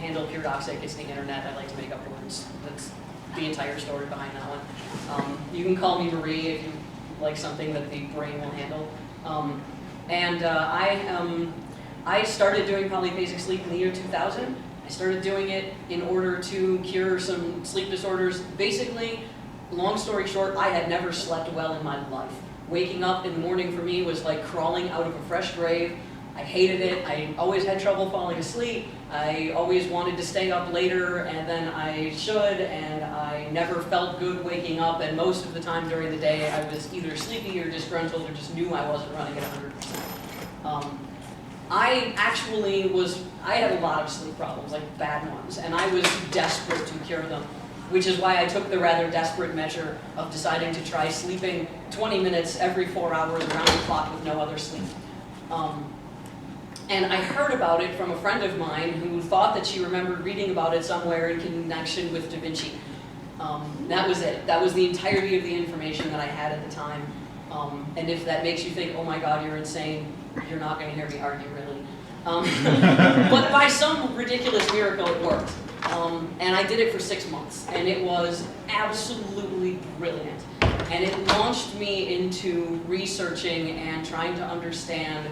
handle Puredoxyk, it's the internet, I like to make up words. That's the entire story behind that one. You can call me Marie if you like something that the brain will handle. I started doing Polyphasic Sleep in the year 2000. I started doing it in order to cure some sleep disorders. Basically, long story short, I had never slept well in my life. Waking up in the morning for me was like crawling out of a fresh grave. I hated it. I always had trouble falling asleep. I always wanted to stay up later than I should, and I never felt good waking up, and most of the time during the day I was either sleepy or disgruntled or just knew I wasn't running at 100%. I had a lot of sleep problems, like bad ones, and I was desperate to cure them, which is why I took the rather desperate measure of deciding to try sleeping 20 minutes every 4 hours around the clock with no other sleep. And I heard about it from a friend of mine who thought that she remembered reading about it somewhere in connection with Da Vinci. That was it. That was the entirety of the information that I had at the time. And if that makes you think, oh my God, you're insane, you're not going to hear me argue, really. But by some ridiculous miracle, it worked. And I did it for 6 months, and it was absolutely brilliant. And it launched me into researching and trying to understand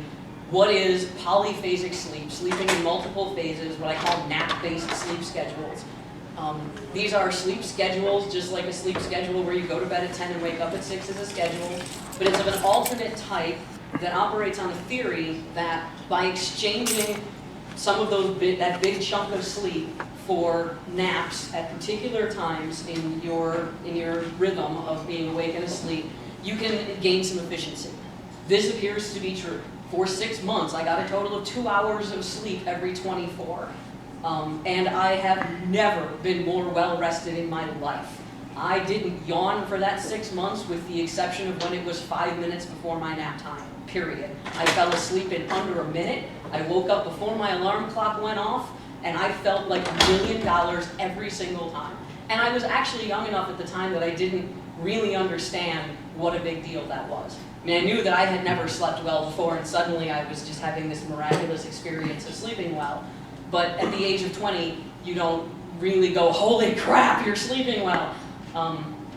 what is polyphasic sleep, sleeping in multiple phases, what I call nap-based sleep schedules. These are sleep schedules, just like a sleep schedule where you go to bed at 10 and wake up at 6 is a schedule, but it's of an alternate type that operates on a theory that by exchanging some of that big chunk of sleep for naps at particular times in your rhythm of being awake and asleep, you can gain some efficiency. This appears to be true. For 6 months, I got a total of 2 hours of sleep every 24. And I have never been more well-rested in my life. I didn't yawn for that 6 months, with the exception of when it was 5 minutes before my nap time, period. I fell asleep in under a minute. I woke up before my alarm clock went off, and I felt like $1 million every single time. And I was actually young enough at the time that I didn't really understand what a big deal that was. I mean, I knew that I had never slept well before, and suddenly I was just having this miraculous experience of sleeping well. But at the age of 20, you don't really go, holy crap, you're sleeping well.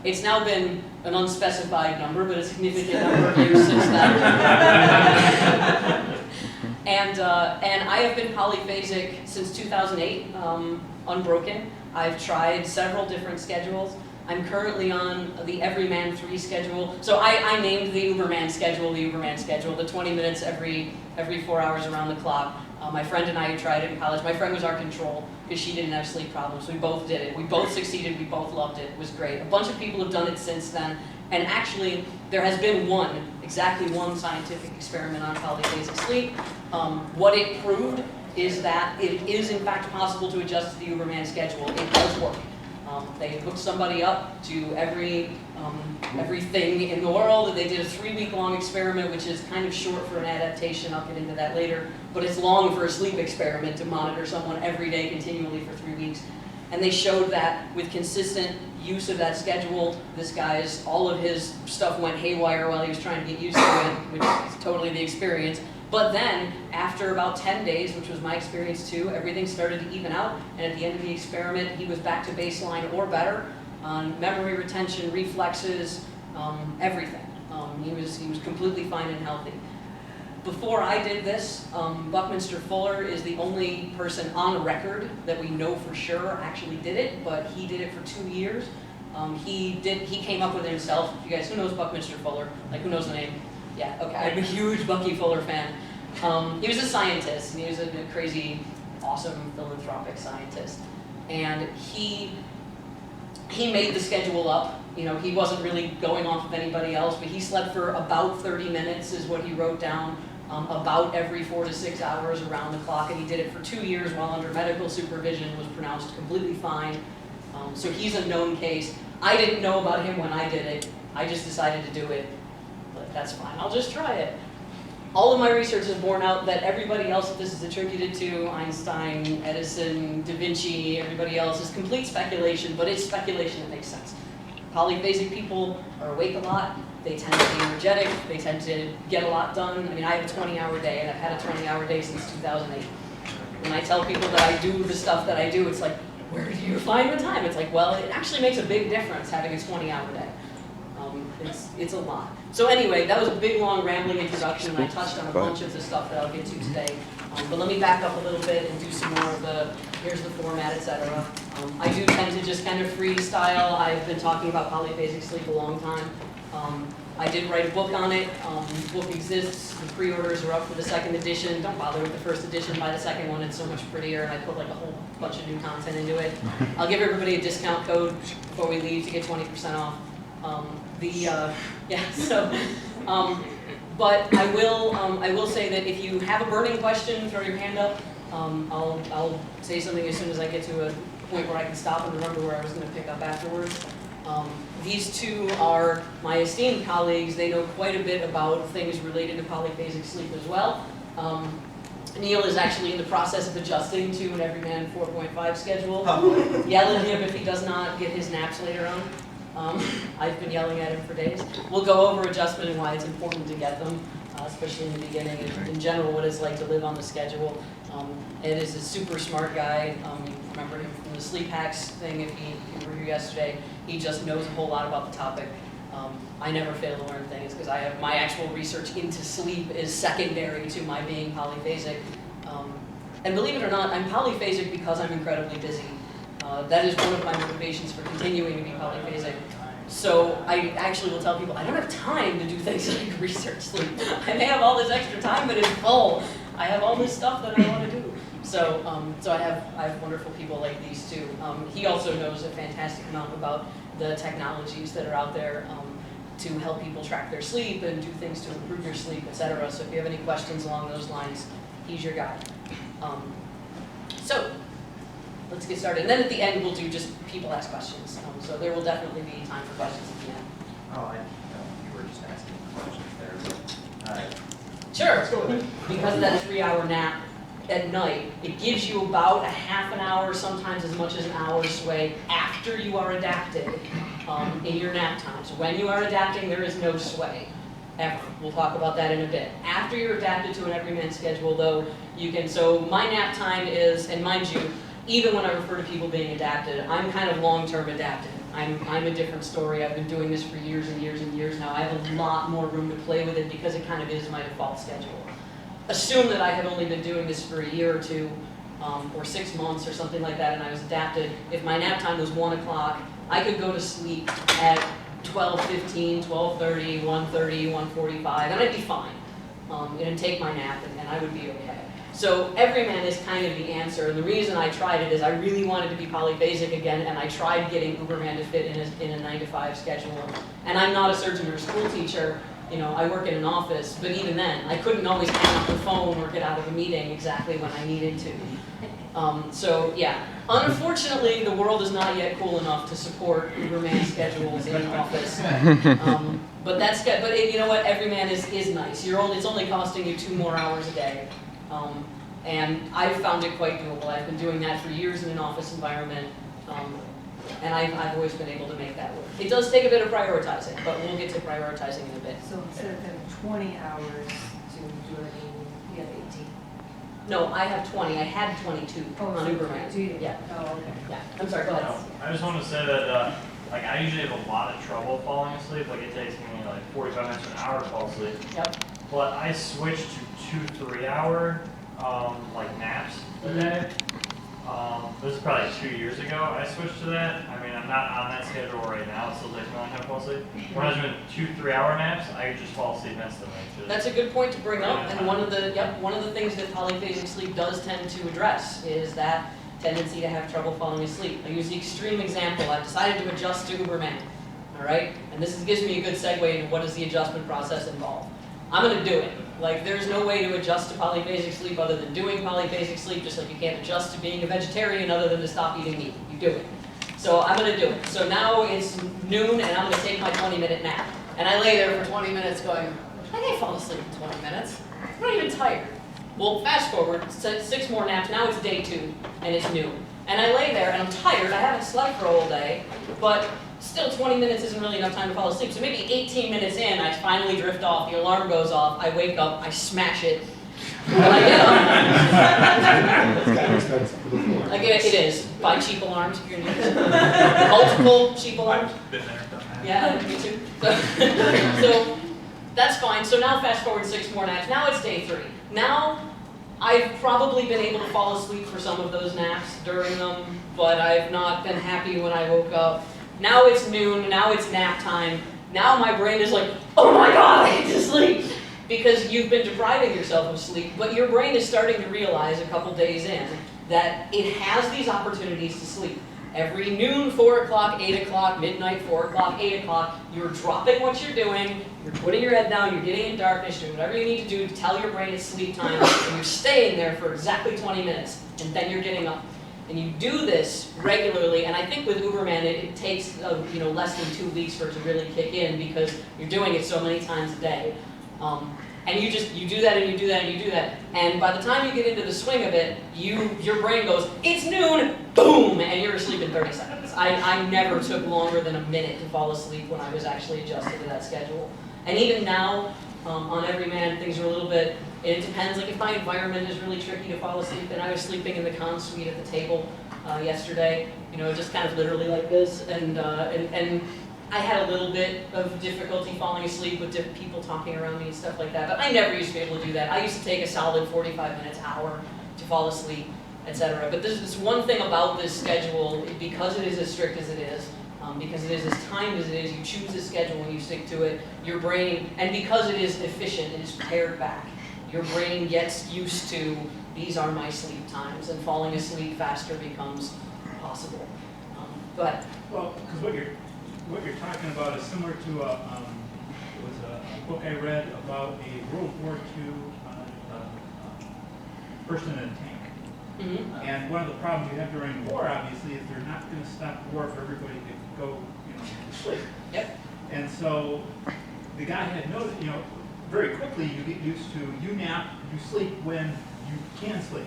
It's now been an unspecified number, but a significant number of years since then. And I have been polyphasic since 2008, unbroken. I've tried several different schedules. I'm currently on the Everyman 3 schedule. So I named the Uberman schedule, the 20 minutes every 4 hours around the clock. My friend and I had tried it in college. My friend was our control because she didn't have sleep problems. We both did it. We both succeeded. We both loved it. It was great. A bunch of people have done it since then. And actually, there has been exactly one scientific experiment on polyphasic sleep. What it proved is that it is in fact possible to adjust to the Uberman schedule. It does work. They hooked somebody up to everything in the world. They did a 3-week-long experiment, which is kind of short for an adaptation. I'll get into that later. But it's long for a sleep experiment to monitor someone every day continually for 3 weeks. And they showed that with consistent use of that schedule, all of his stuff went haywire while he was trying to get used to it, which is totally the experience. But then, after about 10 days, which was my experience too, everything started to even out, and at the end of the experiment, he was back to baseline or better on memory retention, reflexes, everything. He was completely fine and healthy. Before I did this, Buckminster Fuller is the only person on record that we know for sure actually did it, but he did it for 2 years. He came up with it himself. You guys, who knows Buckminster Fuller? Like, who knows the name? Yeah, okay, I'm a huge Bucky Fuller fan. He was a scientist, and he was a crazy, awesome philanthropic scientist. And he made the schedule up. You know, he wasn't really going off of anybody else, but he slept for about 30 minutes is what he wrote down, about every 4 to 6 hours around the clock, and he did it for 2 years while under medical supervision, was pronounced completely fine. So he's a known case. I didn't know about him when I did it. I just decided to do it. But that's fine, I'll just try it. All of my research has borne out that everybody else that this is attributed to, Einstein, Edison, Da Vinci, everybody else, is complete speculation, but it's speculation that makes sense. Polyphasic people are awake a lot, they tend to be energetic, they tend to get a lot done. I mean, I have a 20-hour day, and I've had a 20-hour day since 2008. When I tell people that I do the stuff that I do, it's like, where do you find the time? It's like, well, it actually makes a big difference having a 20-hour day. It's a lot. So anyway, that was a big, long, rambling introduction, and I touched on a bunch of the stuff that I'll get to today. But let me back up a little bit and do some more of the, here's the format, etc. I do tend to just kind of freestyle. I've been talking about polyphasic sleep a long time. I did write a book on it. The book exists. The pre-orders are up for the second edition. Don't bother with the first edition. Buy the second one. It's so much prettier, and I put like a whole bunch of new content into it. I'll give everybody a discount code before we leave to get 20% off. But I will say that if you have a burning question, throw your hand up. I'll say something as soon as I get to a point where I can stop and remember where I was going to pick up afterwards. These two are my esteemed colleagues. They know quite a bit about things related to polyphasic sleep as well. Neil is actually in the process of adjusting to an Everyman 4.5 schedule. Yell at him if he does not get his naps later on. I've been yelling at him for days. We'll go over adjustment and why it's important to get them, especially in the beginning, and in general what it's like to live on the schedule. Ed is a super smart guy. You remember him from the sleep hacks thing if you were here yesterday. He just knows a whole lot about the topic. I never fail to learn things because I have my actual research into sleep is secondary to my being polyphasic. And believe it or not, I'm polyphasic because I'm incredibly busy. That is one of my motivations for continuing to be polyphasic. So I actually will tell people, I don't have time to do things like research sleep. I may have all this extra time, but it's full. I have all this stuff that I want to do. So I have wonderful people like these two. He also knows a fantastic amount about the technologies that are out there to help people track their sleep and do things to improve your sleep, etc. So if you have any questions along those lines, he's your guy. So let's get started. And then at the end, we'll do just people ask questions. So there will definitely be time for questions at the end. Oh, you were just asking questions there. Sure. Let's go with it. Because of that 3-hour nap at night, it gives you about a half an hour, sometimes as much as an hour's sway after you are adapted in your nap time. So when you are adapting, there is no sway, ever. We'll talk about that in a bit. After you're adapted to an Everyman schedule, though, you can, so my nap time is, and mind you, even when I refer to people being adapted, I'm kind of long-term adapted. I'm a different story. I've been doing this for years and years and years now. I have a lot more room to play with it because it kind of is my default schedule. Assume that I have only been doing this for a year or two, or 6 months or something like that, and I was adapted. If my nap time was 1 o'clock, I could go to sleep at 12:15, 12:30, 1:30, 1:45, and I'd be fine. And take my nap, and I would be okay. So Everyman is kind of the answer, and the reason I tried it is I really wanted to be polyphasic again, and I tried getting Uberman to fit in a 9-to-5 schedule. And I'm not a surgeon or a school teacher, you know, I work in an office, but even then, I couldn't always hang up the phone or get out of a meeting exactly when I needed to. So yeah, unfortunately, the world is not yet cool enough to support Uberman schedules in the office. But you know what? Everyman is nice. It's only costing you 2 more hours a day. And I've found it quite doable. I've been doing that for years in an office environment, and I've always been able to make that work. It does take a bit of prioritizing, but we'll get to prioritizing in a bit. So instead of having 20 hours to do it, you have 18? No, I have 20. I had 22 on Uberman. Yeah. Oh, okay. Yeah. I'm sorry, go ahead. I just want to say that like I usually have a lot of trouble falling asleep. Like it takes me like 45 minutes to an hour to fall asleep. Yep. But I switched to 2-3-hour like naps a day. This is probably 2 years ago I switched to that. I mean, I'm not on that schedule right now. It still takes me a long time to fall asleep. When I was doing 2-3-hour naps, I could just fall asleep instantly. That's a good point to bring up, and one of the things that polyphasic sleep does tend to address is that tendency to have trouble falling asleep. I use the extreme example. I've decided to adjust to Uberman, all right? And this gives me a good segue into what does the adjustment process involve. I'm going to do it. Like, there's no way to adjust to polyphasic sleep other than doing polyphasic sleep, just like you can't adjust to being a vegetarian other than to stop eating meat. You do it. So I'm going to do it. So now it's noon, and I'm going to take my 20-minute nap. And I lay there for 20 minutes going, I can't fall asleep in 20 minutes. I'm not even tired. Well, fast forward, 6 more naps. Now it's day 2, and it's noon. And I lay there, and I'm tired. I haven't slept for a whole day, but still 20 minutes isn't really enough time to fall asleep. So maybe 18 minutes in, I finally drift off, the alarm goes off, I wake up, I smash it, But I get up. It's kind of expensive for the floor. Again, it is. Buy cheap alarms if you're new. Multiple cheap alarms. I've been there, done that. Yeah, me too. So that's fine. So now fast forward 6 more naps. Now it's day 3. Now I've probably been able to fall asleep for some of those naps during them, but I've not been happy when I woke up. Now it's noon. Now it's nap time. Now my brain is like, oh my God, I need to sleep. Because you've been depriving yourself of sleep, but your brain is starting to realize a couple days in that it has these opportunities to sleep. Every noon, 4 o'clock, 8 o'clock, midnight, 4 o'clock, 8 o'clock, you're dropping what you're doing, you're putting your head down, you're getting in darkness, doing whatever you need to do to tell your brain it's sleep time, and you're staying there for exactly 20 minutes, and then you're getting up. And you do this regularly, and I think with Uberman it takes less than 2 weeks for it to really kick in because you're doing it so many times a day. And you do that and you do that and you do that, and by the time you get into the swing of it, your brain goes, it's noon, boom, and you're asleep in 30 seconds. I never took longer than a minute to fall asleep when I was actually adjusted to that schedule. And even now, on Everyman, things are a little bit, it depends, like if my environment is really tricky to fall asleep, and I was sleeping in the con suite at the table yesterday, just kind of literally like this, and I had a little bit of difficulty falling asleep with different people talking around me and stuff like that, but I never used to be able to do that. I used to take a solid 45 minutes, hour to fall asleep, etc. But there's this one thing about this schedule, because it is as strict as it is, because it is as timed as it is, you choose a schedule and you stick to it, your brain, and because it is efficient, it is pared back, your brain gets used to, these are my sleep times, and falling asleep faster becomes possible. But well, because what you're talking about is similar to a book I read about a World War II person in a tank. mm-hmm. And one of the problems you have during war, obviously, is they're not going to stop war for everybody to go, to sleep. Yep. And so the guy had noticed, very quickly you get used to you nap, you sleep when you can sleep.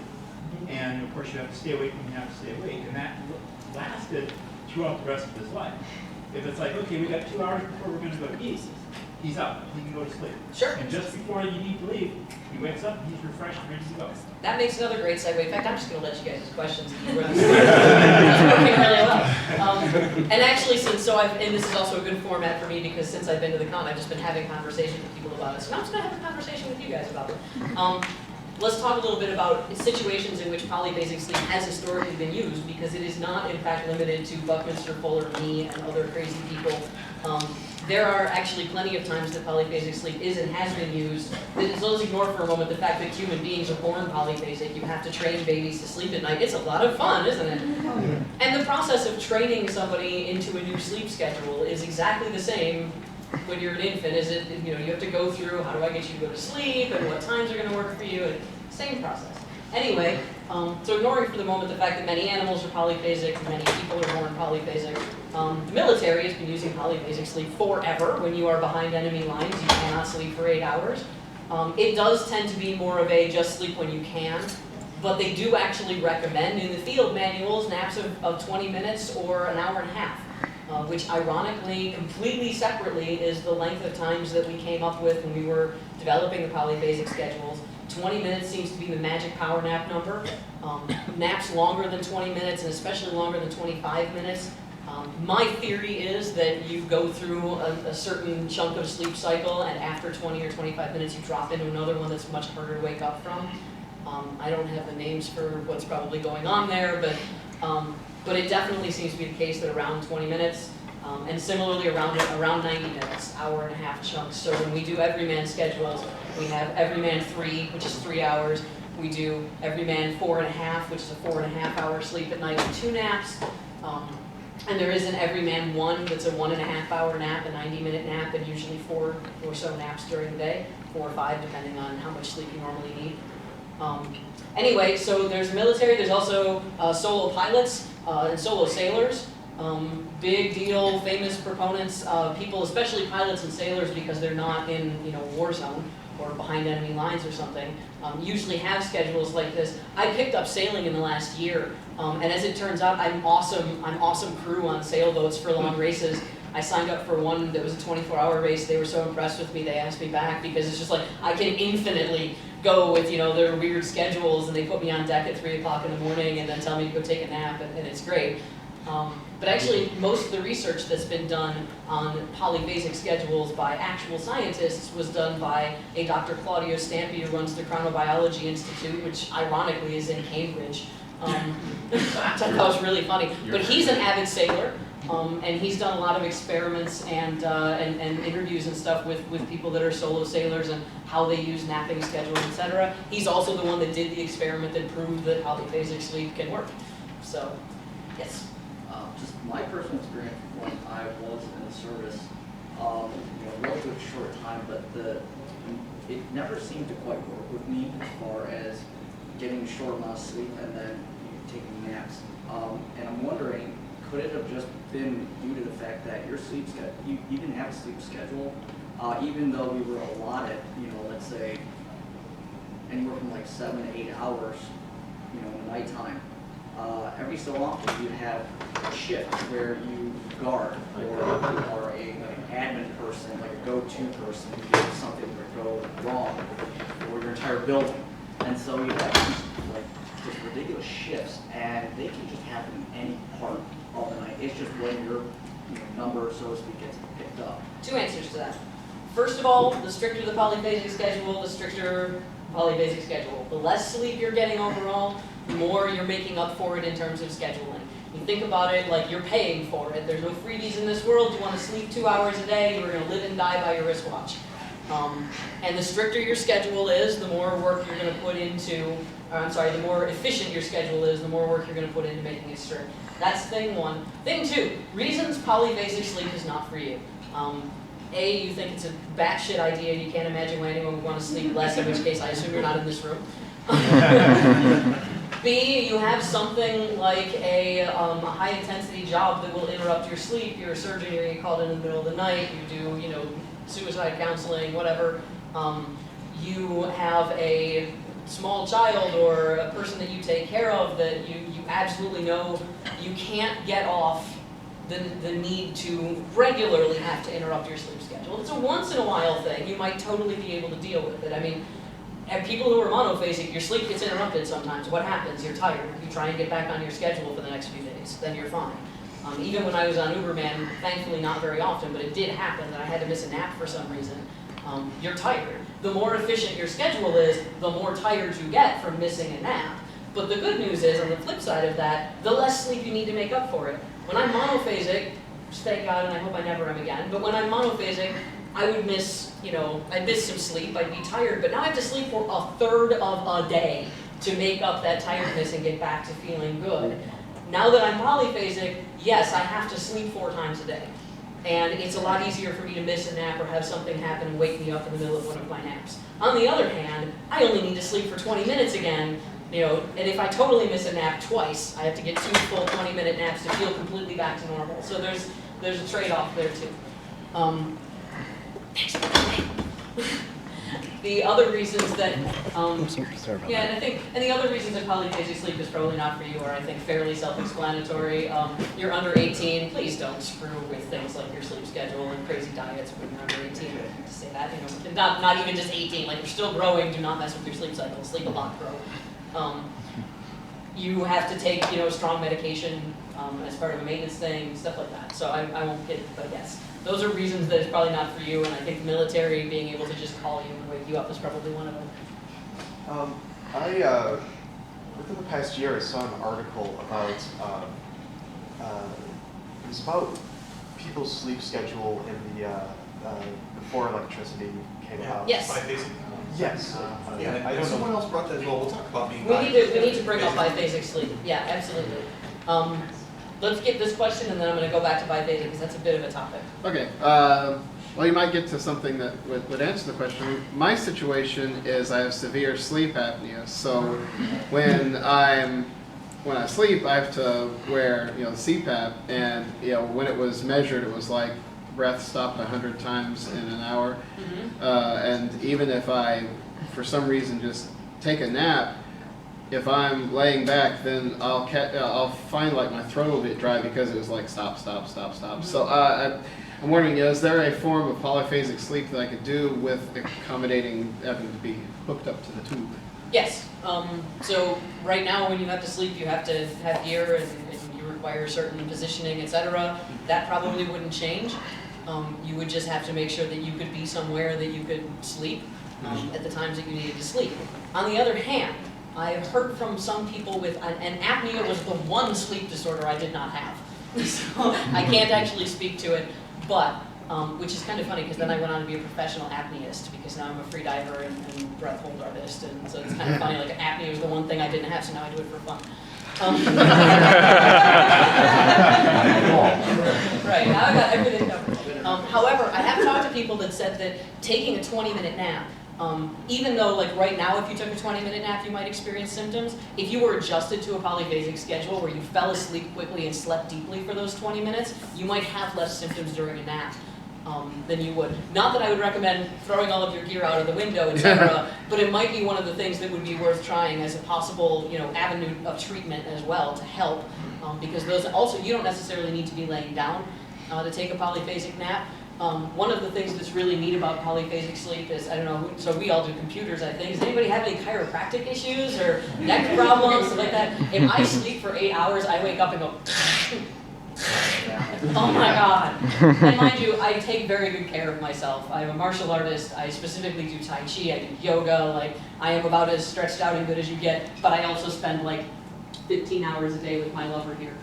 And of course you have to stay awake when you have to stay awake. And that lasted throughout the rest of his life. If it's like, okay, we got 2 hours before we're going to go to eat, he's up, he can go to sleep. Sure. And just before you need to leave, he wakes up, he's refreshed, ready to go. That makes another great segue. In fact, I'm just going to let you guys ask questions. It's working really well. And actually, and this is also a good format for me because since I've been to the con, I've just been having conversations with people about it. So now I'm just going to have a conversation with you guys about it. Let's talk a little bit about situations in which polyphasic sleep has historically been used, because it is not, in fact, limited to Buckminster Fuller, me, and other crazy people. There are actually plenty of times that polyphasic sleep is and has been used. Let's ignore for a moment the fact that human beings are born polyphasic. You have to train babies to sleep at night. It's a lot of fun, isn't it? And the process of training somebody into a new sleep schedule is exactly the same when you're an infant. You have to go through, how do I get you to go to sleep, and what times are going to work for you, and same process. Anyway, so ignoring for the moment the fact that many animals are polyphasic, many people are born polyphasic, the military has been using polyphasic sleep forever. When you are behind enemy lines, you cannot sleep for 8 hours. It does tend to be more of a just sleep when you can, but they do actually recommend in the field manuals naps of 20 minutes or an hour and a half. Which ironically, completely separately, is the length of times that we came up with when we were developing the polyphasic schedules. 20 minutes seems to be the magic power nap number. Naps longer than 20 minutes, and especially longer than 25 minutes. My theory is that you go through a certain chunk of sleep cycle, and after 20 or 25 minutes you drop into another one that's much harder to wake up from. I don't have the names for what's probably going on there, but it definitely seems to be the case that around 20 minutes, and similarly around 90 minutes, hour and a half chunks. So when we do Everyman schedules, we have Everyman 3, which is 3 hours. We do Everyman 4.5, which is a 4.5 hour sleep at night with 2 naps. And there is an Everyman 1 that's a 1.5 hour nap, a 90-minute nap, and usually 4 or so naps during the day, 4 or 5, depending on how much sleep you normally need. Anyway, so there's military, there's also solo pilots and solo sailors. Big deal, famous proponents, people, especially pilots and sailors, because they're not in a war zone or behind enemy lines or something, usually have schedules like this. I picked up sailing in the last year, and as it turns out, I'm awesome crew on sailboats for long races. I signed up for one that was a 24-hour race. They were so impressed with me, they asked me back, because it's just like, I can infinitely go with, their weird schedules, and they put me on deck at 3 o'clock in the morning and then tell me to go take a nap, and it's great. But actually, most of the research that's been done on polyphasic schedules by actual scientists was done by a Dr. Claudio Stampi, who runs the Chronobiology Institute, which ironically is in Cambridge. I thought that was really funny. But he's an avid sailor, and he's done a lot of experiments and interviews and stuff with people that are solo sailors and how they use napping schedules, etc. He's also the one that did the experiment that proved that polyphasic sleep can work. So, yes. Just my personal experience when I was in the service, relatively short time, but it never seemed to quite work with me as far as getting a short amount of sleep and then taking naps. And I'm wondering, could it have just been due to the fact that your sleep schedule, you didn't have a sleep schedule, even though we were allotted, let's say anywhere from like 7 to 8 hours, in the nighttime. Every so often you have a shift where you guard or you are an admin person, like a go-to person, if something would go wrong for your entire building. And so you have these just ridiculous shifts, and they can just happen in any part of the night. It's just when your number, so to speak, gets picked up. 2 answers to that. First of all, the stricter the polyphasic schedule, the stricter polyphasic schedule. The less sleep you're getting overall, the more you're making up for it in terms of scheduling. You think about it like you're paying for it. There's no freebies in this world. You want to sleep 2 hours a day, you're going to live and die by your wristwatch. And the stricter your schedule is, the more work you're going to put into, the more efficient your schedule is, the more work you're going to put into making it strict. That's thing one. Thing two, reasons polyphasic sleep is not for you. A, you think it's a batshit idea, you can't imagine why anyone would want to sleep less, in which case I assume you're not in this room. B, you have something like a high-intensity job that will interrupt your sleep. You're a surgeon, you're getting called in the middle of the night, you do, suicide counseling, whatever. You have a small child or a person that you take care of that you absolutely know you can't get off the need to regularly have to interrupt your sleep schedule. It's a once-in-a-while thing. You might totally be able to deal with it. I mean, and people who are monophasic, your sleep gets interrupted sometimes. What happens? You're tired. You try and get back on your schedule for the next few days. Then you're fine. Even when I was on Everyman, thankfully not very often, but it did happen that I had to miss a nap for some reason. You're tired. The more efficient your schedule is, the more tired you get from missing a nap. But the good news is, on the flip side of that, the less sleep you need to make up for it. When I'm monophasic, thank God, and I hope I never am again, but when I'm monophasic, I would miss, I'd miss some sleep, I'd be tired, but now I have to sleep for a third of a day to make up that tiredness and get back to feeling good. Now that I'm polyphasic, yes, I have to sleep 4 times a day. And it's a lot easier for me to miss a nap or have something happen and wake me up in the middle of one of my naps. On the other hand, I only need to sleep for 20 minutes again, and if I totally miss a nap twice, I have to get 2 full 20-minute naps to feel completely back to normal. So there's a trade-off there too. The other reasons that, and the other reasons that polyphasic sleep is probably not for you are, I think, fairly self-explanatory. You're under 18, please don't screw with things like your sleep schedule and crazy diets when you're under 18. I hate to say that, not even just 18, like you're still growing, do not mess with your sleep cycle, sleep a lot, grow. You have to take, strong medication as part of a maintenance thing, stuff like that. So I won't get, but yes. Those are reasons that it's probably not for you, and I think the military being able to just call you and wake you up is probably one of them. Within the past year, I saw an article about, it was about people's sleep schedule in the, before electricity came out. Yes. Biphasic. Yes. Yeah, and someone else brought that as well. We'll talk about being We need to bring up biphasic sleep. Yeah, absolutely. Let's get this question, and then I'm going to go back to biphasic, because that's a bit of a topic. Okay. Well, you might get to something that would answer the question. My situation is I have severe sleep apnea, so when I sleep, I have to wear the CPAP, and when it was measured, it was like breath stopped 100 times in an hour, and even if I, for some reason, just take a nap. If I'm laying back, then I'll find like my throat will get dry because it was like stop, stop, stop, stop. So I'm wondering, is there a form of polyphasic sleep that I could do with accommodating having to be hooked up to the tube? Yes. So right now, when you have to sleep, you have to have gear and you require certain positioning, etc. That probably wouldn't change. You would just have to make sure that you could be somewhere that you could sleep at the times that you needed to sleep. On the other hand, I have heard from some people with, and apnea was the one sleep disorder I did not have. So I can't actually speak to it, but, which is kind of funny because then I went on to be a professional apneist because now I'm a free diver and breath hold artist, and so it's kind of funny, like apnea was the one thing I didn't have, so now I do it for fun. Right, now I've got everything covered. However, I have talked to people that said that taking a 20-minute nap, even though like right now if you took a 20-minute nap you might experience symptoms, if you were adjusted to a polyphasic schedule where you fell asleep quickly and slept deeply for those 20 minutes, you might have less symptoms during a nap than you would. Not that I would recommend throwing all of your gear out of the window, etc., but it might be one of the things that would be worth trying as a possible, avenue of treatment as well to help, because those also, you don't necessarily need to be laying down to take a polyphasic nap. One of the things that's really neat about polyphasic sleep is, I don't know, so we all do computers, I think. Does anybody have any chiropractic issues or neck problems, stuff like that? If I sleep for 8 hours, I wake up and go, oh my God. And mind you, I take very good care of myself. I'm a martial artist. I specifically do Tai Chi. I do yoga. Like, I am about as stretched out and good as you get, but I also spend like 15 hours a day with my lover here.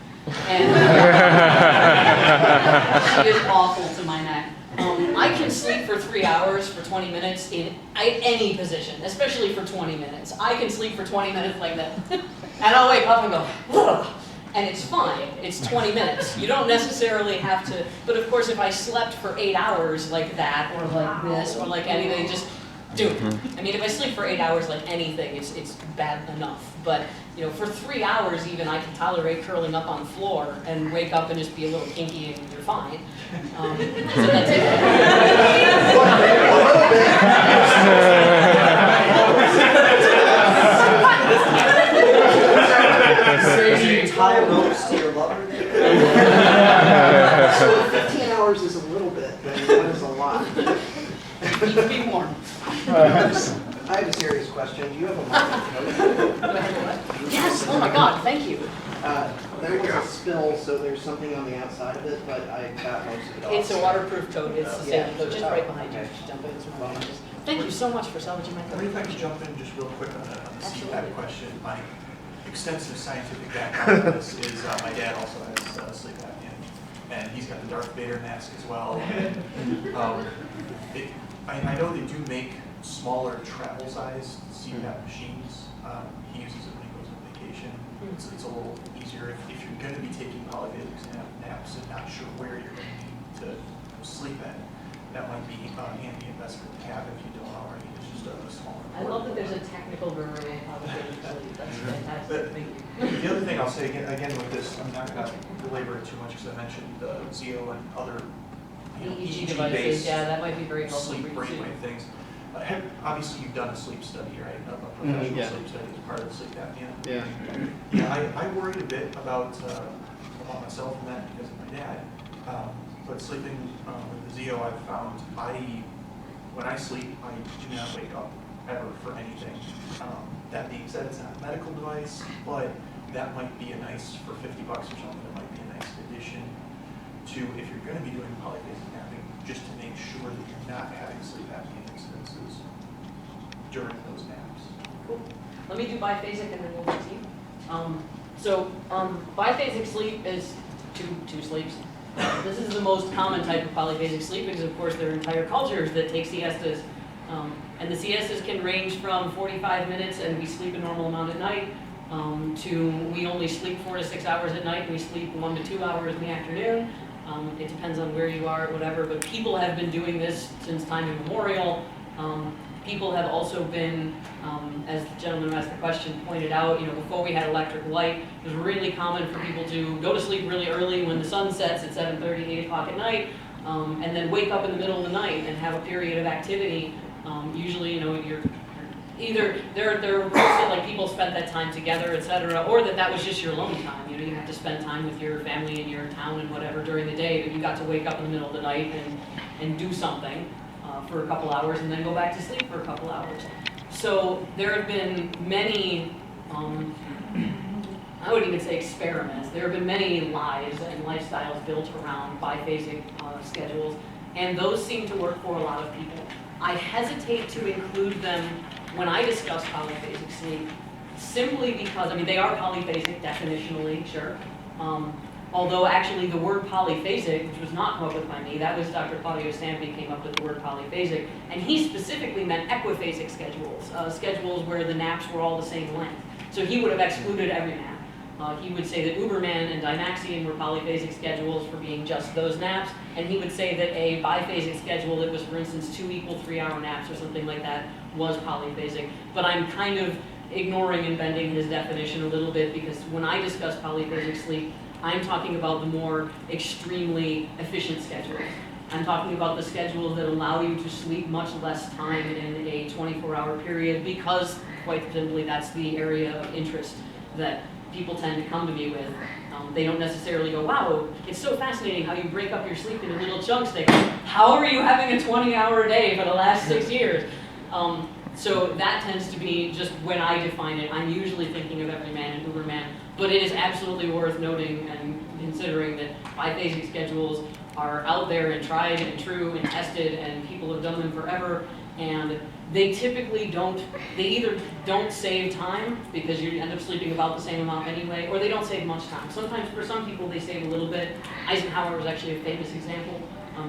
And she is awful to my neck. I can sleep for 3 hours for 20 minutes in any position, especially for 20 minutes. I can sleep for 20 minutes like that, and I'll wake up and go, ugh. And it's fine. It's 20 minutes. You don't necessarily have to, but of course if I slept for 8 hours like that, or like this, or like anything, just do it. I mean, if I sleep for 8 hours like anything, it's bad enough. But, for 3 hours even, I can tolerate curling up on the floor and wake up and just be a little kinky and you're fine. So that's it. So you tie ropes to your lover? So 15 hours is a little bit, but that is a lot. Needs to be warm. I have a serious question. Do you have a marking code? Do I have a what? Yes! Oh my God, thank you. There was a spill, so there's something on the outside of it, but I got most of it off. It's a waterproof coat. It's the Yeah. same coat, just right behind you. Okay. Just jump in. It's right behind you. Thank you so much for salvaging my Let me coat. if I can jump in just real quick on the Absolutely. CPAP question. My extensive scientific background on this is my dad also has sleep apnea, and he's got the Darth Vader mask as well. I know they do make smaller travel-sized CPAP machines. He uses it when he goes on vacation. It's a little easier if you're going to be taking polyphasic naps and not sure where you're going to need to sleep at. That might be an handy investment to have if you don't already. It's just a smaller. I love that there's a technical guru in polyphasic sleep. That's fantastic. Thank you. The other thing I'll say again with this, I'm not going to belabor it too much because I mentioned the ZO and other EEG devices, EEG-based yeah, that might be very helpful sleep for you too. brainwave things. Obviously, you've done a sleep study, right? A professional yeah. sleep study as part of the sleep apnea. Yeah. Yeah, I worried a bit about myself and that because of my dad. But sleeping with the ZO, I've found when I sleep, I do not wake up ever for anything. That being said, it's not a medical device, but that might be a nice, for $50 or something, it might be a nice addition to, if you're going to be doing polyphasic napping, just to make sure that you're not having sleep apnea incidences during those naps. Cool. Let me do biphasic and then we'll continue. Biphasic sleep is two sleeps. This is the most common type of polyphasic sleep because, of course, there are entire cultures that take siestas. And the siestas can range from 45 minutes and we sleep a normal amount at night to we only sleep 4 to 6 hours at night and we sleep 1 to 2 hours in the afternoon. It depends on where you are, whatever, but people have been doing this since time immemorial. People have also been, as the gentleman who asked the question pointed out, before we had electric light, it was really common for people to go to sleep really early when the sun sets at 7:30, 8 o'clock at night, and then wake up in the middle of the night and have a period of activity. Usually, you're either there are reports that like people spent that time together, etc., or that was just your alone time. You know, you have to spend time with your family in your town and whatever during the day, but you got to wake up in the middle of the night and do something for a couple hours and then go back to sleep for a couple hours. So there have been many, I wouldn't even say experiments, there have been many lives and lifestyles built around biphasic schedules, and those seem to work for a lot of people. I hesitate to include them when I discuss polyphasic sleep, simply because, I mean, they are polyphasic definitionally, sure. Although actually the word polyphasic, which was not come up with by me, that was Dr. Claudio Stampi came up with the word polyphasic, and he specifically meant equiphasic schedules, schedules where the naps were all the same length. So he would have excluded Everyman. He would say that Uberman and Dimaxion were polyphasic schedules for being just those naps, and he would say that a biphasic schedule that was, for instance, 2 equal 3-hour naps or something like that was polyphasic. But I'm kind of ignoring and bending his definition a little bit, because when I discuss polyphasic sleep, I'm talking about the more extremely efficient schedules. I'm talking about the schedules that allow you to sleep much less time in a 24-hour period, because, quite simply, that's the area of interest that people tend to come to me with. They don't necessarily go, wow, it's so fascinating how you break up your sleep into little chunks. They go, how are you having a 20-hour day for the last 6 years? So that tends to be just when I define it. I'm usually thinking of Everyman and Uberman, but it is absolutely worth noting and considering that biphasic schedules are out there and tried and true and tested, and people have done them forever, and they typically don't, they either don't save time because you end up sleeping about the same amount anyway, or they don't save much time. Sometimes for some people they save a little bit. Eisenhower was actually a famous example.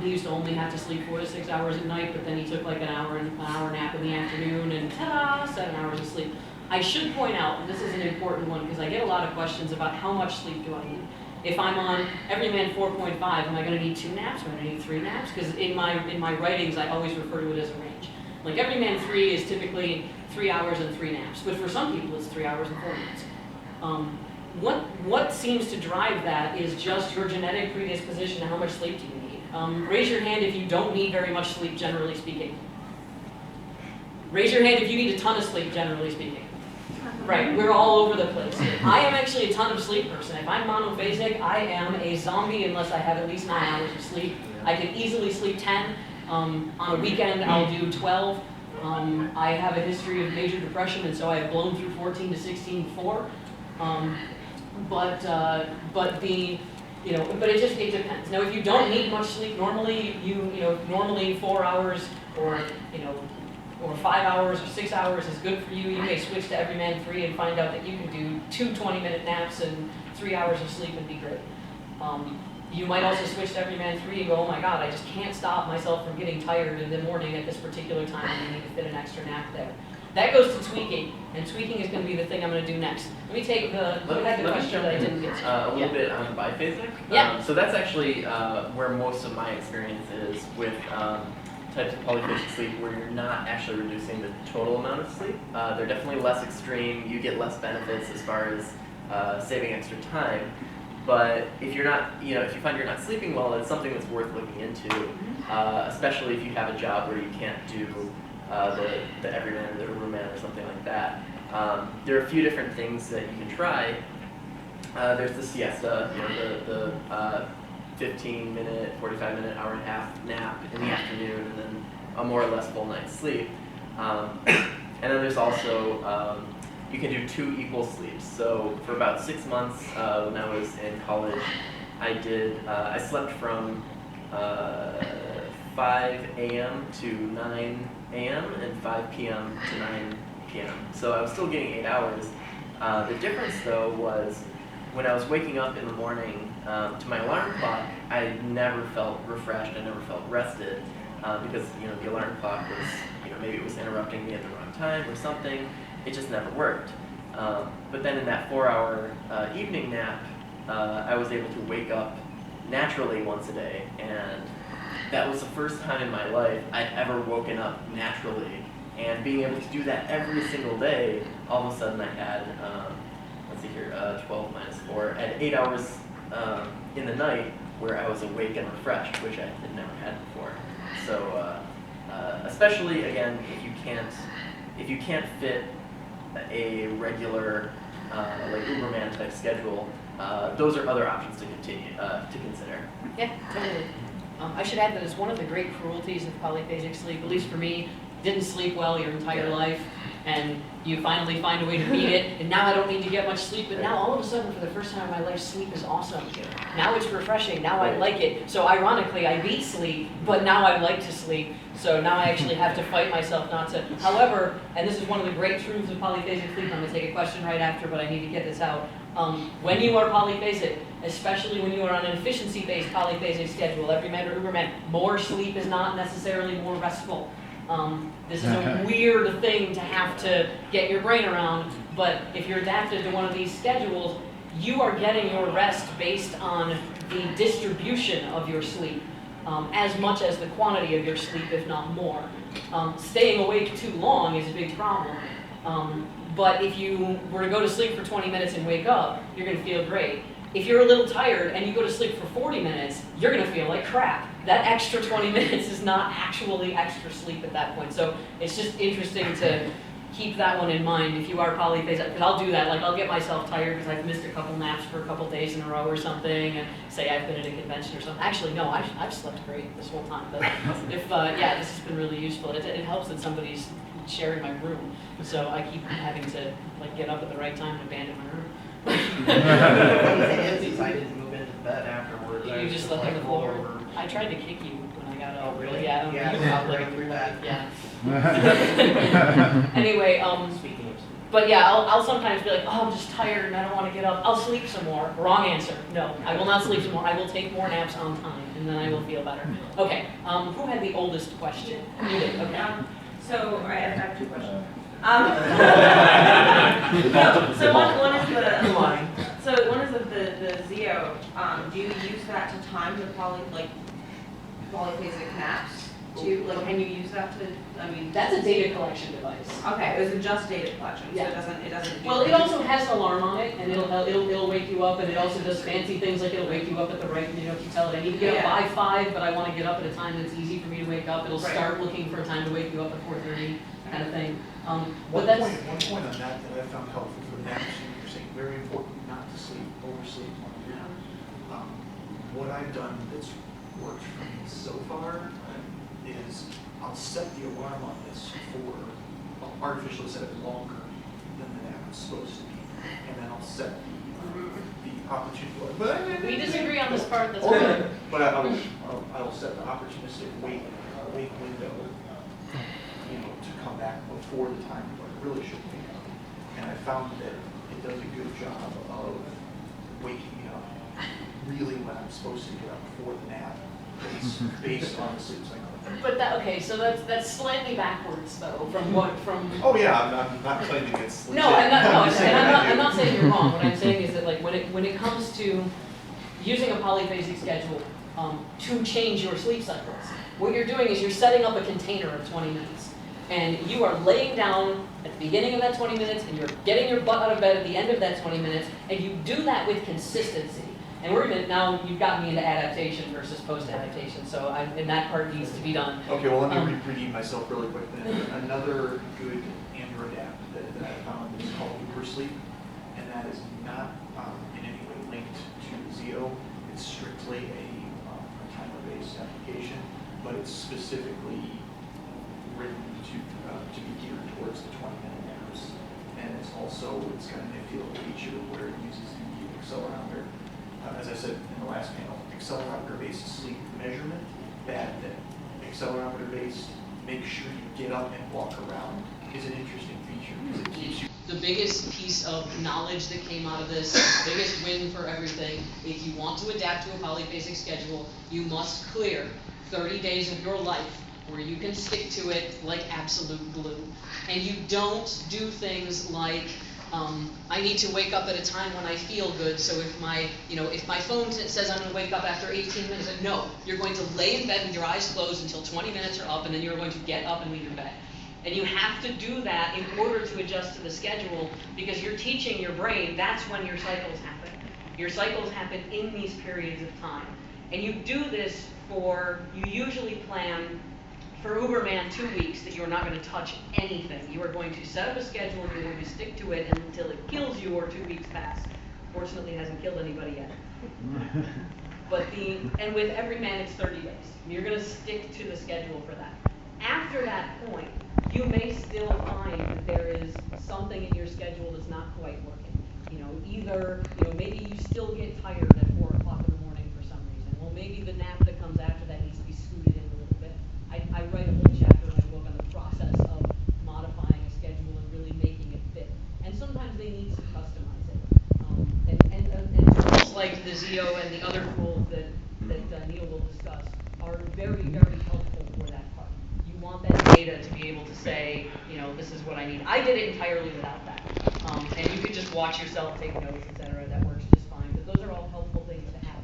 He used to only have to sleep 4 to 6 hours at night, but then he took like an hour nap in the afternoon, and ta-da, 7 hours of sleep. I should point out, and this is an important one because I get a lot of questions about how much sleep do I need. If I'm on Everyman 4.5, am I going to need 2 naps? Am I going to need 3 naps? Because in my writings, I always refer to it as a range. Like Everyman 3 is typically 3 hours and 3 naps, but for some people it's 3 hours and 4 naps. What seems to drive that is just your genetic predisposition to how much sleep do you need. Raise your hand if you don't need very much sleep, generally speaking. Raise your hand if you need a ton of sleep, generally speaking. Right, we're all over the place. I am actually a ton of sleep person. If I'm monophasic, I am a zombie unless I have at least 9 hours of sleep. I can easily sleep 10. On a weekend, I'll do 12. I have a history of major depression, and so I have blown through 14 to 16 before. But it depends. Now, if you don't need much sleep normally, normally 4 hours or 5 hours or 6 hours is good for you. You may switch to Everyman 3 and find out that you can do 2 20-minute naps and 3 hours of sleep and be great. You might also switch to Everyman 3 and go, oh my god, I just can't stop myself from getting tired in the morning at this particular time, and I need to fit an extra nap there. That goes to tweaking, and tweaking is going to be the thing I'm going to do next. Let me take the question that I didn't get to. A little bit on biphasic. Yeah. So that's actually where most of my experience is with types of polyphasic sleep where you're not actually reducing the total amount of sleep. They're definitely less extreme. You get less benefits as far as saving extra time. But if you're not, if you find you're not sleeping well, it's something that's worth looking into, especially if you have a job where you can't do the Everyman or the Everyman or something like that. There are a few different things that you can try. There's the siesta, the 15-minute, 45-minute, hour and a half nap in the afternoon, and then a more or less full night's sleep. And then there's also, you can do 2 equal sleeps. So for about 6 months when I was in college, I slept from 5 a.m. to 9 a.m. and 5 p.m. to 9 p.m. So I was still getting 8 hours. The difference though was when I was waking up in the morning to my alarm clock, I never felt refreshed, I never felt rested because the alarm clock was, maybe it was interrupting me at the wrong time or something. It just never worked. But then in that 4-hour evening nap, I was able to wake up naturally once a day, and that was the first time in my life I'd ever woken up naturally. And being able to do that every single day, all of a sudden I had, 12 minus 4, I had 8 hours in the night where I was awake and refreshed, which I had never had before. So, especially again, if you can't fit a regular like Uberman type schedule, those are other options to continue to consider. Yeah, totally. I should add that it's one of the great cruelties of polyphasic sleep, at least for me. Didn't sleep well your entire life, and you finally find a way to beat it, and now I don't need to get much sleep, but now all of a sudden, for the first time in my life, sleep is awesome. Now it's refreshing, now I like it. So ironically, I beat sleep, but now I like to sleep, so now I actually have to fight myself not to. However, and this is one of the great truths of polyphasic sleep, I'm gonna take a question right after, but I need to get this out. When you are polyphasic, especially when you are on an efficiency-based polyphasic schedule, Everyman or Uberman, more sleep is not necessarily more restful. This is a weird thing to have to get your brain around, but if you're adapted to one of these schedules, you are getting your rest based on the distribution of your sleep, as much as the quantity of your sleep, if not more. Staying awake too long is a big problem. But if you were to go to sleep for 20 minutes and wake up, you're going to feel great. If you're a little tired and you go to sleep for 40 minutes, you're going to feel like crap. That extra 20 minutes is not actually extra sleep at that point. So it's just interesting to keep that one in mind if you are polyphasic. Because I'll do that, like I'll get myself tired because I've missed a couple naps for a couple days in a row or something, and say I've been at a convention or something. Actually, no, I've slept great this whole time. But if, yeah, this has been really useful. It helps that somebody's sharing my room, so I keep having to like get up at the right time to abandon my room. Funny thing is I didn't move into bed afterwards. You just slept on the floor. I tried to kick you when I got up. Oh, really? Yeah, Yeah, I'll break through that. Yeah. Anyway, Speaking of sleep. but yeah, I'll sometimes be like, oh, I'm just tired and I don't want to get up. I'll sleep some more. Wrong answer. No, I will not sleep some more. I will take more naps on time, and then I will feel better. Okay, who had the oldest question? You did, okay. So, I have two questions. So one is the Zeo. Do you use that to time the polyphasic naps? Can you use that to? I mean, That's a data collection device. okay. It was just data collection, so Yeah. it doesn't. Do Well, it also has an alarm on it, and it'll wake you up, and it also does fancy things like it'll wake you up at the right, if you tell it I need to get up Yeah. by 5, but I want to get up at a time that's easy for me to wake up. It'll Right. start looking for a time to wake you up at 4:30, kind of thing. But One that's point on that I found helpful for naps, you're saying very important not to sleep, oversleep on a nap. What I've done that's worked for me so far is I'll set the alarm on this for, I'll artificially set it longer than the nap is supposed to be, and then I'll set the opportunity. we disagree on this part. That's Okay. good. But I'll set the opportunistic wake window, to come back before the time when it really should be. And I found that it does a good job of waking me up really when I'm supposed to get up before the nap, based on the sleep cycle. But so that's slightly backwards though from. Oh yeah, I'm not claiming it's legit. No, I'm not. No, just saying and I do. I'm not saying you're wrong. What I'm saying is that like when it comes to using a polyphasic schedule to change your sleep cycles, what you're doing is you're setting up a container of 20 minutes, and you are laying down at the beginning of that 20 minutes, and you're getting your butt out of bed at the end of that 20 minutes, and you do that with consistency. And now you've gotten me into adaptation versus post-adaptation, so and that part needs to be done. Okay, well, let me redeem myself really quick then. Another good Android app that I found is called Sleep, and that is not in any way linked to Zeo. It's strictly a timer-based application, but it's specifically written to be geared towards the 20-minute naps. And it's got a nifty little feature where it uses the accelerometer. As I said in the last panel, accelerometer-based sleep measurement, bad thing. Accelerometer-based, make sure you get up and walk around is an interesting feature because it keeps you. The biggest piece of knowledge that came out of this, the biggest win for everything, if you want to adapt to a polyphasic schedule, you must clear 30 days of your life where you can stick to it like absolute glue. And you don't do things like, I need to wake up at a time when I feel good, so if my phone says I'm going to wake up after 18 minutes, no, you're going to lay in bed with your eyes closed until 20 minutes are up, and then you're going to get up and leave your bed. And you have to do that in order to adjust to the schedule, because you're teaching your brain that's when your cycles happen. Your cycles happen in these periods of time. And you do this you usually plan for Uberman 2 weeks that you're not going to touch anything. You are going to set up a schedule, you're going to stick to it until it kills you or 2 weeks pass. Fortunately, it hasn't killed anybody yet. But and with Everyman, it's 30 days. You're gonna stick to the schedule for that. After that point, you may still find that there is something in your schedule that's not quite working. You know, either, maybe you still get tired at 4 o'clock in the morning for some reason. Well, maybe the nap that comes after that needs to be scooted in a little bit. I write a whole chapter in my book on the process of modifying a schedule and really making it fit. And sometimes they need to customize it. And tools like the Zio and the other tools that Neil will discuss are very, very helpful for that part. You want that data to be able to say, this is what I need. I did it entirely without that. And you could just watch yourself, take notes, etc. That works just fine. But those are all helpful things to have.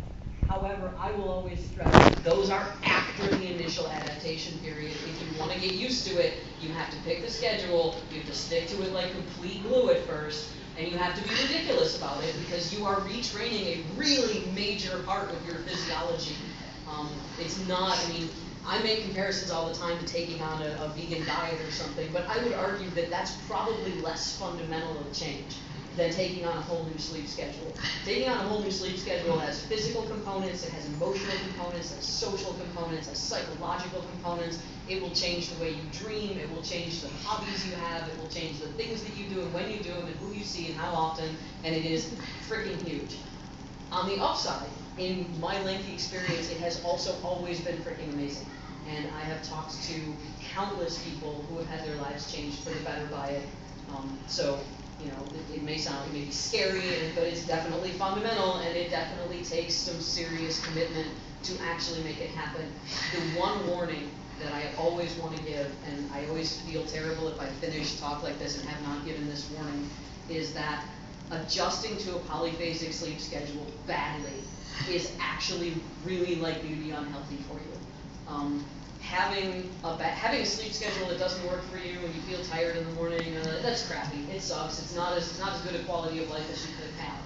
However, I will always stress that those are after the initial adaptation period. If you want to get used to it, you have to pick the schedule, you have to stick to it like complete glue at first, and you have to be ridiculous about it because you are retraining a really major part of your physiology. It's not, I make comparisons all the time to taking on a vegan diet or something, but I would argue that that's probably less fundamental of a change than taking on a whole new sleep schedule. Taking on a whole new sleep schedule has physical components, it has emotional components, it has social components, it has psychological components. It will change the way you dream, it will change the hobbies you have, it will change the things that you do and when you do them and who you see and how often, and it is freaking huge. On the upside, in my lengthy experience, it has also always been freaking amazing. And I have talked to countless people who have had their lives changed for the better by it. It may be scary, but it's definitely fundamental, and it definitely takes some serious commitment to actually make it happen. The one warning that I always want to give, and I always feel terrible if I finish talk like this and have not given this warning, is that adjusting to a polyphasic sleep schedule badly is actually really likely to be unhealthy for you. Having a sleep schedule that doesn't work for you and you feel tired in the morning, that's crappy. It sucks. It's not as good a quality of life as you could have.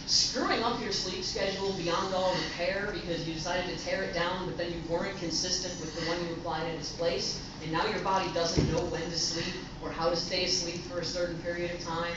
Screwing up your sleep schedule beyond all repair because you decided to tear it down, but then you weren't consistent with the one you applied in its place, and now your body doesn't know when to sleep or how to stay asleep for a certain period of time.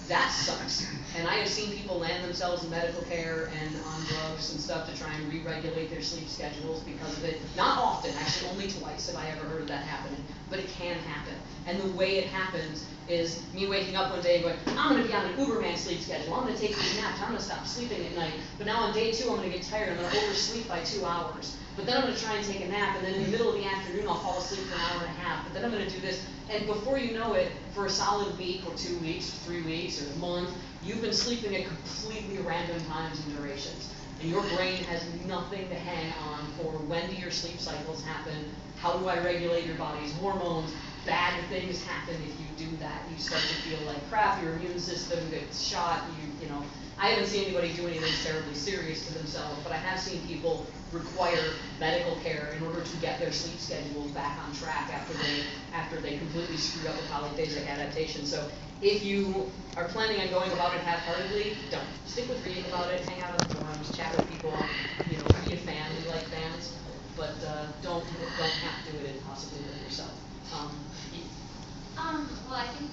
That sucks. And I have seen people land themselves in medical care and on drugs and stuff to try and re-regulate their sleep schedules because of it. Not often, actually only twice have I ever heard of that happening, but it can happen. And the way it happens is me waking up one day and going, I'm going to be on an Uberman sleep schedule, I'm going to take these naps, I'm going to stop sleeping at night, but now on day 2 I'm going to get tired, I'm going to oversleep by 2 hours. But then I'm going to try and take a nap, and then in the middle of the afternoon I'll fall asleep for an hour and a half, but then I'm going to do this, and before you know it, for a solid week or 2 weeks, or 3 weeks, or a month, you've been sleeping at completely random times and durations. And your brain has nothing to hang on for when do your sleep cycles happen, how do I regulate your body's hormones. Bad things happen if you do that. You start to feel like crap, your immune system gets shot, I haven't seen anybody do anything terribly serious to themselves, but I have seen people require medical care in order to get their sleep schedules back on track after they completely screwed up a polyphasic adaptation. So if you are planning on going about it half-heartedly, don't. Stick with reading about it, hang out on the forums, chat with people, be a fan, we like fans, but don't have to do it impossibly with yourself. Well, I think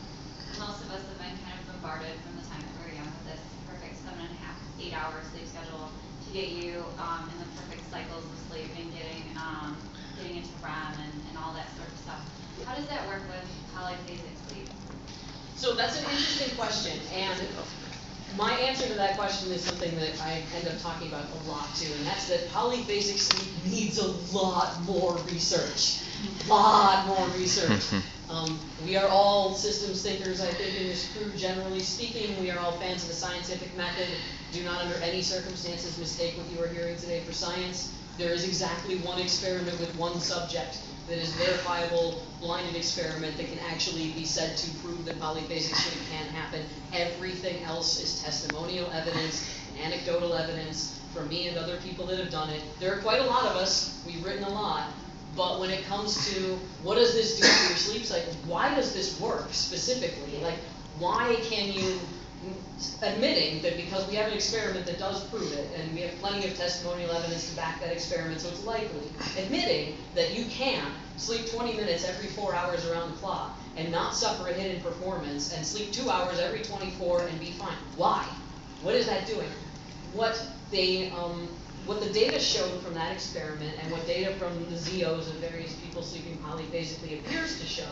most of us have been kind of bombarded from the time that we were young with this perfect 7.5, 8-hour sleep schedule to get you in the perfect cycles of sleep and getting into REM and all that sort of stuff. How does that work with polyphasic sleep? So that's an interesting question, and my answer to that question is something that I end up talking about a lot too, and that's that polyphasic sleep needs a lot more research. We are all systems thinkers, I think, in this crew, generally speaking. We are all fans of the scientific method. Do not under any circumstances mistake what you are hearing today for science. There is exactly one experiment with one subject that is verifiable, blinded experiment that can actually be said to prove that polyphasic sleep can happen. Everything else is testimonial evidence, and anecdotal evidence from me and other people that have done it. There are quite a lot of us. We've written a lot. But when it comes to what does this do to your sleep cycle, why does this work specifically? Like, why can you, admitting that because we have an experiment that does prove it, and we have plenty of testimonial evidence to back that experiment, so it's likely, admitting that you can sleep 20 minutes every 4 hours around the clock and not suffer a hit in performance, and sleep 2 hours every 24 and be fine. Why? What is that doing? What what the data showed from that experiment and what data from the ZOs and various people sleeping polyphasically appears to show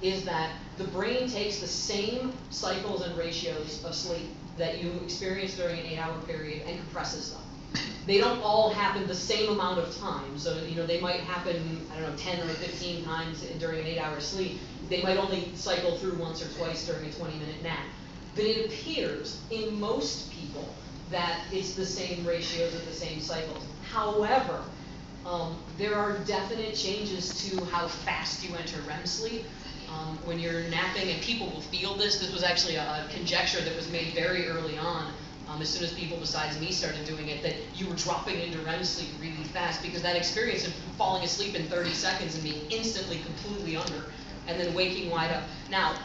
is that the brain takes the same cycles and ratios of sleep that you experience during an 8-hour period and compresses them. They don't all happen the same amount of time. So, they might happen, 10 or 15 times during an 8-hour sleep. They might only cycle through once or twice during a 20-minute nap. But it appears in most people that it's the same ratios of the same cycles. However, there are definite changes to how fast you enter REM sleep. When you're napping, and people will feel this. This was actually a conjecture that was made very early on, as soon as people besides me started doing it, that you were dropping into REM sleep really fast, because that experience of falling asleep in 30 seconds and being instantly completely under, and then waking wide up. Now,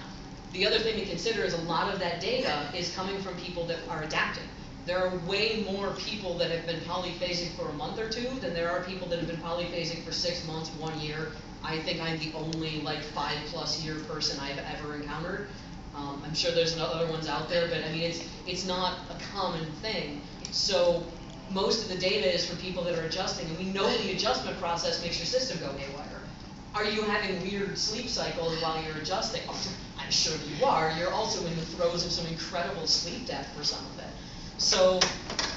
the other thing to consider is a lot of that data is coming from people that are adapting. There are way more people that have been polyphasic for a month or two than there are people that have been polyphasic for 6 months, 1 year. I think I'm the only 5+ year person I've ever encountered. I'm sure there's other ones out there, but it's not a common thing. So most of the data is for people that are adjusting, and we know the adjustment process makes your system go haywire. Are you having weird sleep cycles while you're adjusting? I'm sure you are. You're also in the throes of some incredible sleep debt for some of it. So,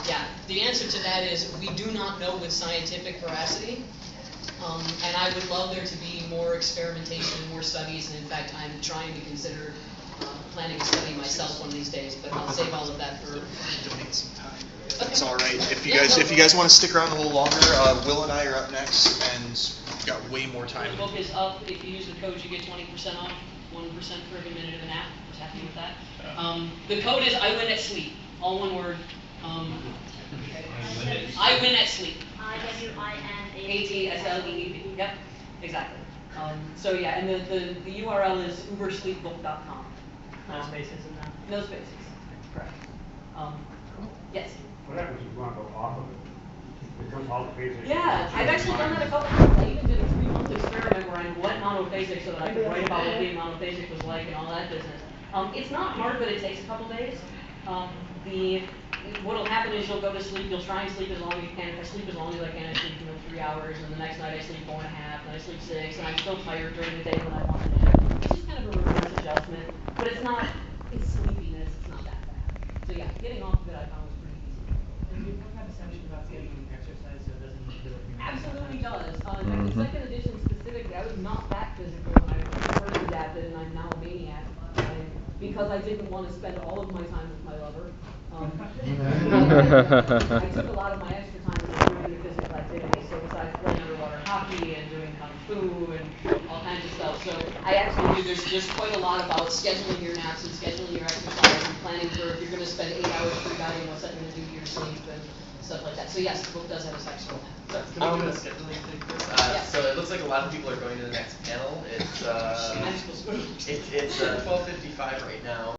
yeah, the answer to that is we do not know with scientific veracity, and I would love there to be more experimentation and more studies, and in fact, I'm trying to consider planning a study myself one of these days, but I'll save all of that for... Donate some time. That's all right. If you guys want to stick around a little longer, Will and I are up next, and we've got way more time. The book is up. If you use the code, you get 20% off, 1% for every minute of an app. I was happy with that. The code is I win at sleep. All one word. I win at sleep. IWINATSLEEP. Yep, exactly. So yeah, and the URL is ubersleepbook.com. No spaces in that? No spaces. Correct. Yes. What happens if you want to go off of it? Become polyphasic? Yeah, I've actually done that a couple times. I even did a 3-month experiment where I went monophasic so that I could write about what being monophasic was like and all that business. It's not hard, but it takes a couple days. What'll happen is you'll go to sleep, you'll try and sleep as long as you can. If I sleep as long as I can, I sleep 3 hours, and the next night I sleep 4.5, and I sleep 6, and I'm still tired during the day when I want to nap. It's just kind of a reverse adjustment, but it's sleepiness, it's not that bad. So yeah, getting off of it I found was pretty easy. And do you have a section about getting exercise so it doesn't feel like you're Absolutely does. In fact, the second edition specifically, I was not that physical when I first adapted, and I'm now a maniac. Because I didn't want to spend all of my time with my lover. I took a lot of my extra time doing the physical activities, so besides playing underwater hockey and doing kung fu and all kinds of stuff. So I actually do, there's quite a lot about scheduling your naps and scheduling your exercise and planning for if you're going to spend 8 hours per day, what's that going to do to your sleep and stuff like that. So yes, the book does have a section on that. Can we do a scheduling thing first? Yes. So it looks like a lot of people are going to the next panel. It's 12:55 right now.